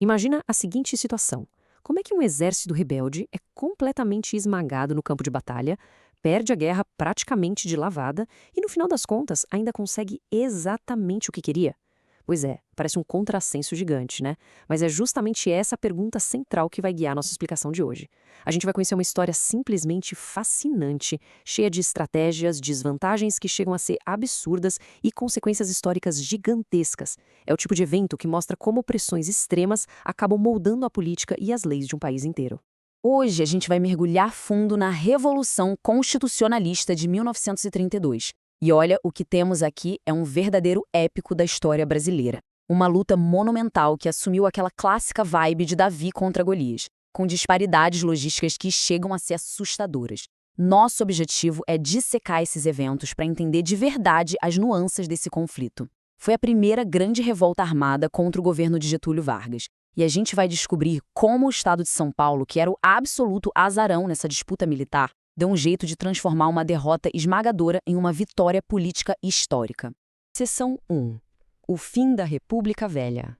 Imagina a seguinte situação. Como é que um exército rebelde é completamente esmagado no campo de batalha, perde a guerra praticamente de lavada e, no final das contas, ainda consegue exatamente o que queria? Pois é, parece um contrassenso gigante, né? Mas é justamente essa pergunta central que vai guiar nossa explicação de hoje. A gente vai conhecer uma história simplesmente fascinante, cheia de estratégias, desvantagens que chegam a ser absurdas e consequências históricas gigantescas. É o tipo de evento que mostra como pressões extremas acabam moldando a política e as leis de um país inteiro. Hoje a gente vai mergulhar fundo na Revolução Constitucionalista de 1932. E olha, o que temos aqui é um verdadeiro épico da história brasileira. Uma luta monumental que assumiu aquela clássica vibe de Davi contra Golias, com disparidades logísticas que chegam a ser assustadoras. Nosso objetivo é dissecar esses eventos para entender de verdade as nuances desse conflito. Foi a primeira grande revolta armada contra o governo de Getúlio Vargas. E a gente vai descobrir como o estado de São Paulo, que era o absoluto azarão nessa disputa militar, deu um jeito de transformar uma derrota esmagadora em uma vitória política histórica. Seção 1. O fim da República Velha.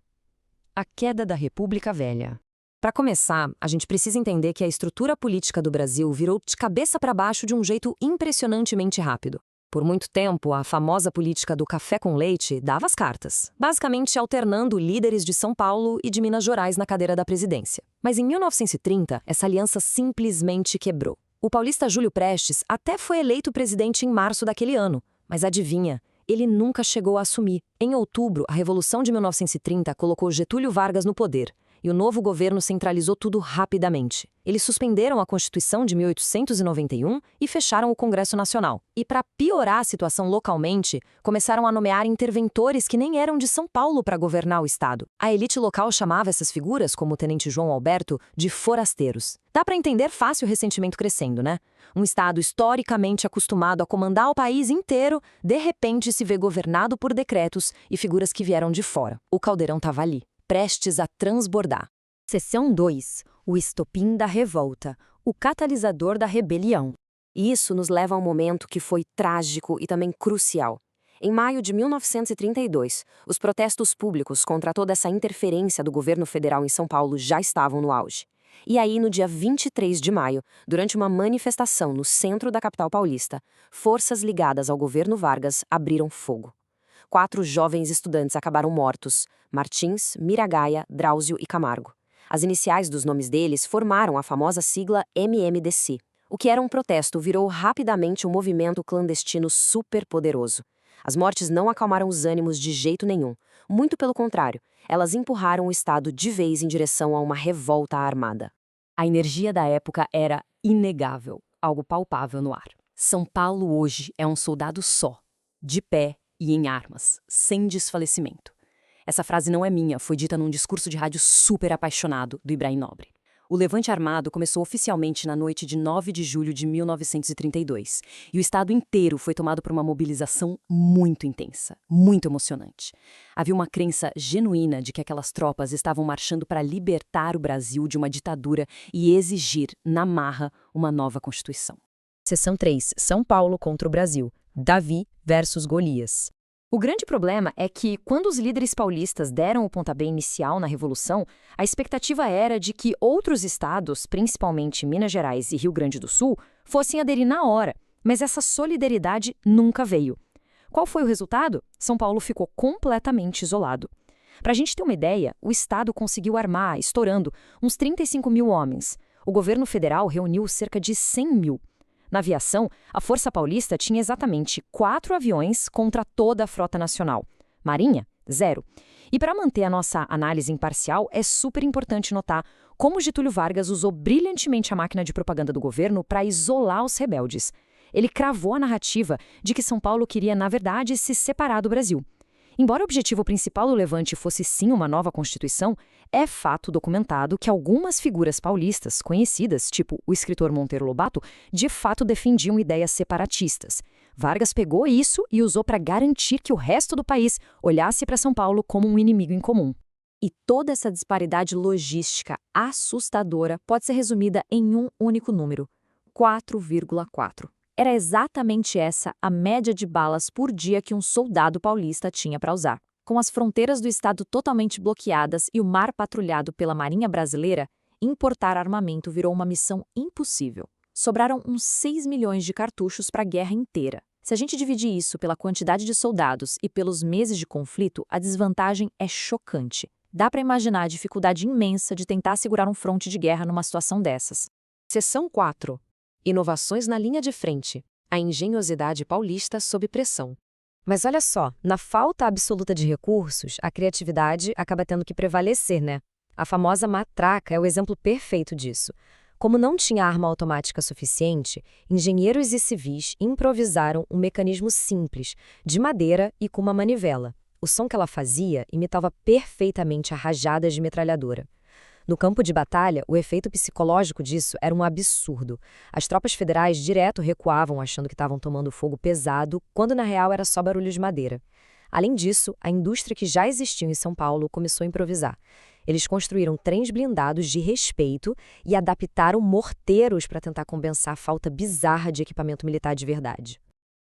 A queda da República Velha. Para começar, a gente precisa entender que a estrutura política do Brasil virou de cabeça para baixo de um jeito impressionantemente rápido. Por muito tempo, a famosa política do café com leite dava as cartas, basicamente alternando líderes de São Paulo e de Minas Gerais na cadeira da presidência. Mas em 1930, essa aliança simplesmente quebrou. O paulista Júlio Prestes até foi eleito presidente em março daquele ano, mas adivinha? Ele nunca chegou a assumir. Em outubro, a Revolução de 1930 colocou Getúlio Vargas no poder, e o novo governo centralizou tudo rapidamente. Eles suspenderam a Constituição de 1891 e fecharam o Congresso Nacional. E para piorar a situação localmente, começaram a nomear interventores que nem eram de São Paulo para governar o estado. A elite local chamava essas figuras, como o tenente João Alberto, de forasteiros. Dá para entender fácil o ressentimento crescendo, né? Um estado historicamente acostumado a comandar o país inteiro, de repente se vê governado por decretos e figuras que vieram de fora. O caldeirão estava ali, prestes a transbordar. Seção 2. O estopim da revolta, o catalisador da rebelião. Isso nos leva a um momento que foi trágico e também crucial. Em maio de 1932, os protestos públicos contra toda essa interferência do governo federal em São Paulo já estavam no auge. E aí, no dia 23 de maio, durante uma manifestação no centro da capital paulista, forças ligadas ao governo Vargas abriram fogo. 4 jovens estudantes acabaram mortos: Martins, Miragaia, Drauzio e Camargo. As iniciais dos nomes deles formaram a famosa sigla MMDC. O que era um protesto virou rapidamente um movimento clandestino superpoderoso. As mortes não acalmaram os ânimos de jeito nenhum. Muito pelo contrário, elas empurraram o Estado de vez em direção a uma revolta armada. A energia da época era inegável, algo palpável no ar. São Paulo hoje é um soldado só, de pé e em armas, sem desfalecimento. Essa frase não é minha, foi dita num discurso de rádio super apaixonado do Ibrahim Nobre. O levante armado começou oficialmente na noite de 9 de julho de 1932, e o estado inteiro foi tomado por uma mobilização muito intensa, muito emocionante. Havia uma crença genuína de que aquelas tropas estavam marchando para libertar o Brasil de uma ditadura e exigir, na marra, uma nova Constituição. Seção 3. São Paulo contra o Brasil. Davi versus Golias. O grande problema é que, quando os líderes paulistas deram o pontapé inicial na Revolução, a expectativa era de que outros estados, principalmente Minas Gerais e Rio Grande do Sul, fossem aderir na hora, mas essa solidariedade nunca veio. Qual foi o resultado? São Paulo ficou completamente isolado. Para a gente ter uma ideia, o estado conseguiu armar, estourando, uns 35 mil homens. O governo federal reuniu cerca de 100 mil. Na aviação, a Força Paulista tinha exatamente 4 aviões contra toda a frota nacional. Marinha, 0. E para manter a nossa análise imparcial, é super importante notar como Getúlio Vargas usou brilhantemente a máquina de propaganda do governo para isolar os rebeldes. Ele cravou a narrativa de que São Paulo queria, na verdade, se separar do Brasil. Embora o objetivo principal do levante fosse sim uma nova Constituição, é fato documentado que algumas figuras paulistas conhecidas, tipo o escritor Monteiro Lobato, de fato defendiam ideias separatistas. Vargas pegou isso e usou para garantir que o resto do país olhasse para São Paulo como um inimigo em comum. E toda essa disparidade logística assustadora pode ser resumida em um único número: 4,4. Era exatamente essa a média de balas por dia que um soldado paulista tinha para usar. Com as fronteiras do estado totalmente bloqueadas e o mar patrulhado pela Marinha Brasileira, importar armamento virou uma missão impossível. Sobraram uns 6 milhões de cartuchos para a guerra inteira. Se a gente dividir isso pela quantidade de soldados e pelos meses de conflito, a desvantagem é chocante. Dá para imaginar a dificuldade imensa de tentar segurar um fronte de guerra numa situação dessas. Seção 4. Inovações na linha de frente. A engenhosidade paulista sob pressão. Mas olha só, na falta absoluta de recursos, a criatividade acaba tendo que prevalecer, né? A famosa matraca é o exemplo perfeito disso. Como não tinha arma automática suficiente, engenheiros e civis improvisaram um mecanismo simples, de madeira e com uma manivela. O som que ela fazia imitava perfeitamente a rajadas de metralhadora. No campo de batalha, o efeito psicológico disso era um absurdo. As tropas federais direto recuavam achando que estavam tomando fogo pesado, quando na real era só barulho de madeira. Além disso, a indústria que já existia em São Paulo começou a improvisar. Eles construíram trens blindados de respeito e adaptaram morteiros para tentar compensar a falta bizarra de equipamento militar de verdade.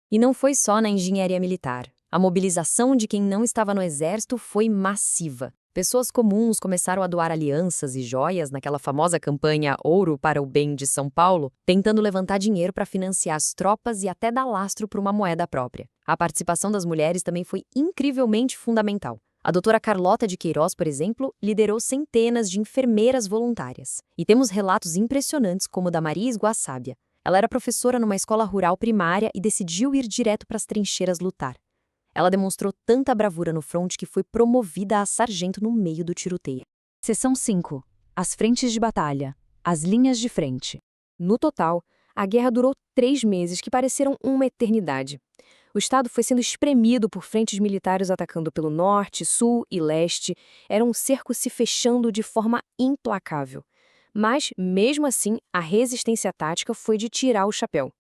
E não foi só na engenharia militar. A mobilização de quem não estava no exército foi massiva. Pessoas comuns começaram a doar alianças e joias naquela famosa campanha Ouro para o Bem de São Paulo, tentando levantar dinheiro para financiar as tropas e até dar lastro para uma moeda própria. A participação das mulheres também foi incrivelmente fundamental. A doutora Carlota de Queiroz, por exemplo, liderou centenas de enfermeiras voluntárias. E temos relatos impressionantes como o da Maria Esguaçábia. Ela era professora numa escola rural primária e decidiu ir direto para as trincheiras lutar. Ela demonstrou tanta bravura no fronte que foi promovida a sargento no meio do tiroteio. Seção 5. As frentes de batalha. As linhas de frente. No total, a guerra durou 3 meses que pareceram uma eternidade. O estado foi sendo espremido por frentes militares atacando pelo norte, sul e leste. Era um cerco se fechando de forma implacável. Mas, mesmo assim, a resistência tática foi de tirar o chapéu.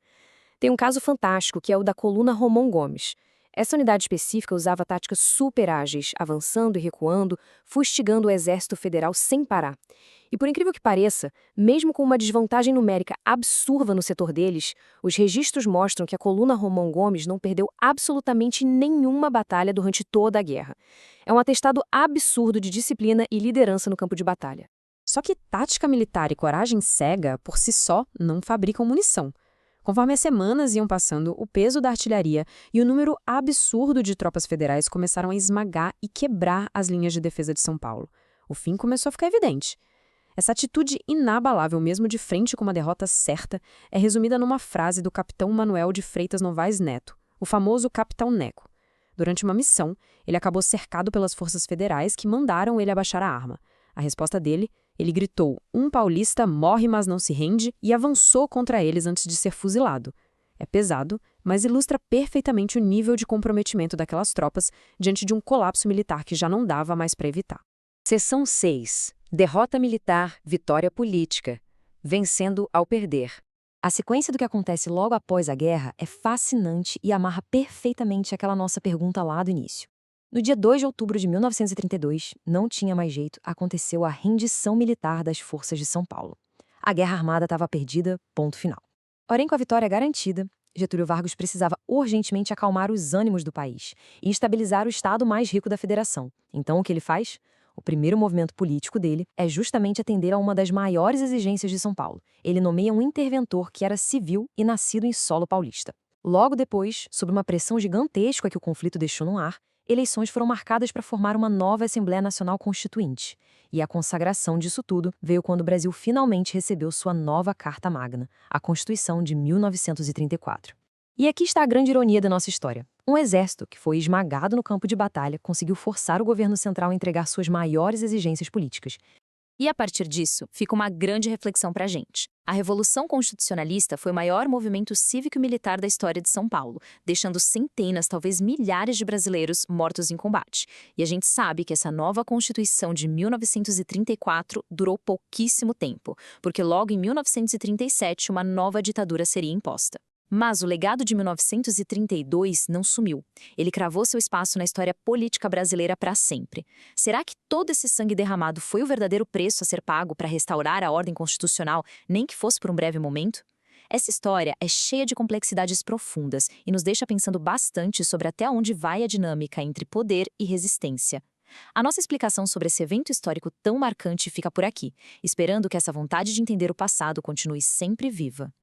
Tem um caso fantástico, que é o da coluna Romão Gomes. Essa unidade específica usava táticas super ágeis, avançando e recuando, fustigando o Exército Federal sem parar. E por incrível que pareça, mesmo com uma desvantagem numérica absurda no setor deles, os registros mostram que a coluna Romão Gomes não perdeu absolutamente nenhuma batalha durante toda a guerra. É um atestado absurdo de disciplina e liderança no campo de batalha. Só que tática militar e coragem cega, por si só, não fabricam munição. Conforme as semanas iam passando, o peso da artilharia e o número absurdo de tropas federais começaram a esmagar e quebrar as linhas de defesa de São Paulo. O fim começou a ficar evidente. Essa atitude inabalável, mesmo de frente com uma derrota certa, é resumida numa frase do capitão Manuel de Freitas Novaes Neto, o famoso Capitão Neco. Durante uma missão, ele acabou cercado pelas forças federais que mandaram ele abaixar a arma. A resposta dele, ele gritou: "Um paulista morre, mas não se rende", e avançou contra eles antes de ser fuzilado. É pesado, mas ilustra perfeitamente o nível de comprometimento daquelas tropas diante de um colapso militar que já não dava mais para evitar. Seção 6. Derrota militar, vitória política. Vencendo ao perder. A sequência do que acontece logo após a guerra é fascinante e amarra perfeitamente aquela nossa pergunta lá do início. No dia 2 de outubro de 1932, não tinha mais jeito, aconteceu a rendição militar das forças de São Paulo. A guerra armada estava perdida, ponto final. Porém, com a vitória garantida, Getúlio Vargas precisava urgentemente acalmar os ânimos do país e estabilizar o estado mais rico da federação. Então, o que ele faz? O primeiro movimento político dele é justamente atender a uma das maiores exigências de São Paulo. Ele nomeia um interventor que era civil e nascido em solo paulista. Logo depois, sob uma pressão gigantesca que o conflito deixou no ar, eleições foram marcadas para formar uma nova Assembleia Nacional Constituinte. E a consagração disso tudo veio quando o Brasil finalmente recebeu sua nova Carta Magna, a Constituição de 1934. E aqui está a grande ironia da nossa história. Um exército que foi esmagado no campo de batalha conseguiu forçar o governo central a entregar suas maiores exigências políticas. E a partir disso, fica uma grande reflexão para a gente. A Revolução Constitucionalista foi o maior movimento cívico-militar da história de São Paulo, deixando centenas, talvez milhares de brasileiros mortos em combate. E a gente sabe que essa nova Constituição de 1934 durou pouquíssimo tempo, porque logo em 1937 uma nova ditadura seria imposta. Mas o legado de 1932 não sumiu. Ele cravou seu espaço na história política brasileira para sempre. Será que todo esse sangue derramado foi o verdadeiro preço a ser pago para restaurar a ordem constitucional, nem que fosse por um breve momento? Essa história é cheia de complexidades profundas e nos deixa pensando bastante sobre até onde vai a dinâmica entre poder e resistência. A nossa explicação sobre esse evento histórico tão marcante fica por aqui, esperando que essa vontade de entender o passado continue sempre viva.